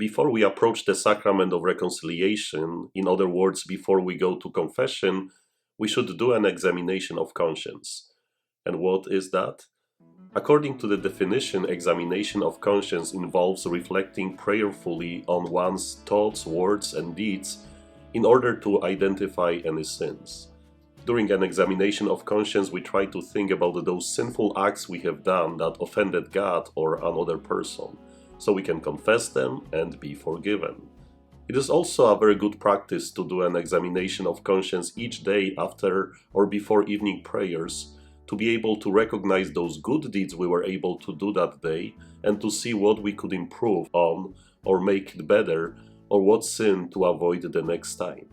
Before we approach the sacrament of reconciliation, in other words, before we go to confession, we should do an examination of conscience. And what is that? According to the definition, examination of conscience involves reflecting prayerfully on one's thoughts, words, and deeds in order to identify any sins. During an examination of conscience, we try to think about those sinful acts we have done that offended God or another person, so we can confess them and be forgiven. It is also a very good practice to do an examination of conscience each day after or before evening prayers, to be able to recognize those good deeds we were able to do that day and to see what we could improve on or make it better, or what sin to avoid the next time.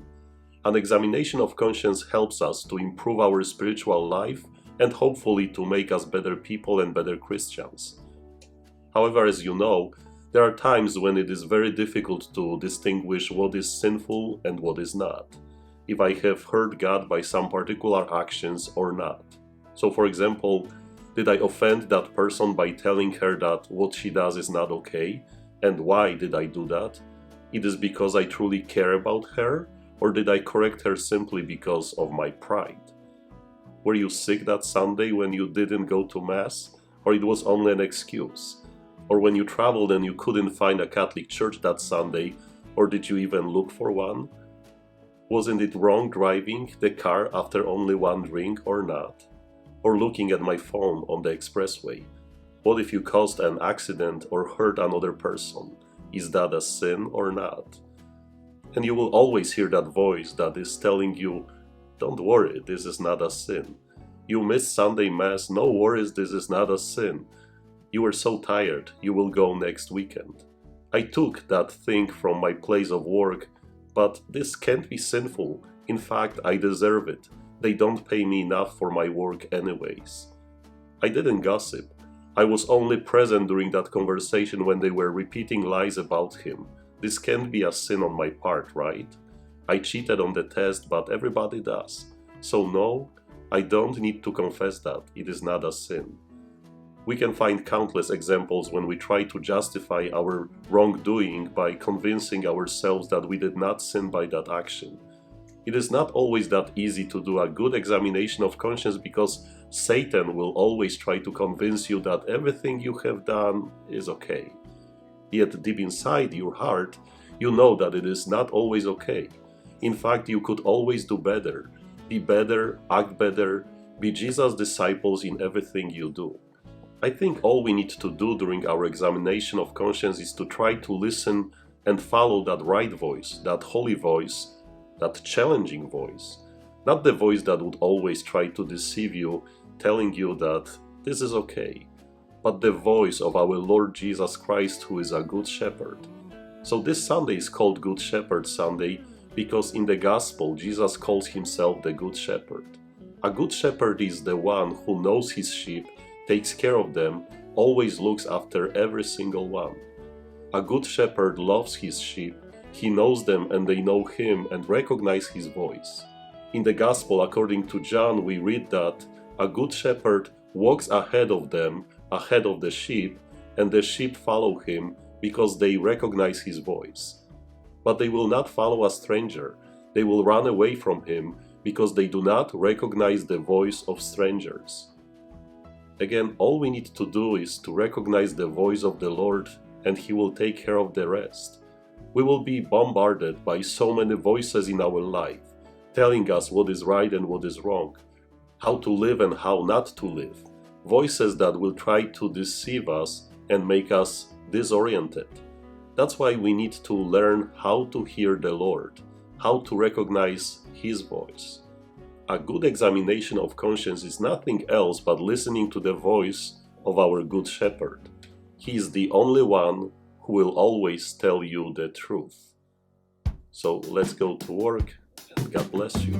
An examination of conscience helps us to improve our spiritual life and hopefully to make us better people and better Christians. However, as you know, there are times when it is very difficult to distinguish what is sinful and what is not, if I have hurt God by some particular actions or not. So, for example, did I offend that person by telling her that what she does is not okay? And why did I do that? It is because I truly care about her? Or did I correct her simply because of my pride? Were you sick that Sunday when you didn't go to Mass? Or it was only an excuse? Or when you traveled and you couldn't find a Catholic church that Sunday, or did you even look for one? Wasn't it wrong driving the car after only one drink or not? Or looking at my phone on the expressway? What if you caused an accident or hurt another person? Is that a sin or not? And you will always hear that voice that is telling you, don't worry, this is not a sin. You missed Sunday Mass, no worries, this is not a sin. You were so tired, you will go next weekend. I took that thing from my place of work, but this can't be sinful. In fact, I deserve it. They don't pay me enough for my work anyways. I didn't gossip. I was only present during that conversation when they were repeating lies about him. This can't be a sin on my part, right? I cheated on the test, but everybody does. So no, I don't need to confess that. It is not a sin. We can find countless examples when we try to justify our wrongdoing by convincing ourselves that we did not sin by that action. It is not always that easy to do a good examination of conscience because Satan will always try to convince you that everything you have done is okay. Yet deep inside your heart, you know that it is not always okay. In fact, you could always do better, be better, act better, be Jesus' disciples in everything you do. I think all we need to do during our examination of conscience is to try to listen and follow that right voice, that holy voice, that challenging voice. Not the voice that would always try to deceive you, telling you that this is okay, but the voice of our Lord Jesus Christ, who is a good shepherd. So this Sunday is called Good Shepherd Sunday because in the Gospel Jesus calls himself the Good Shepherd. A good shepherd is the one who knows his sheep, takes care of them, always looks after every single one. A good shepherd loves his sheep, he knows them and they know him and recognize his voice. In the Gospel according to John we read that a good shepherd walks ahead of them, ahead of the sheep, and the sheep follow him because they recognize his voice. But they will not follow a stranger, they will run away from him because they do not recognize the voice of strangers. Again, all we need to do is to recognize the voice of the Lord and he will take care of the rest. We will be bombarded by so many voices in our life, telling us what is right and what is wrong, how to live and how not to live. Voices that will try to deceive us and make us disoriented. That's why we need to learn how to hear the Lord, how to recognize his voice. A good examination of conscience is nothing else but listening to the voice of our Good Shepherd. He is the only one who will always tell you the truth. So let's go to work and God bless you.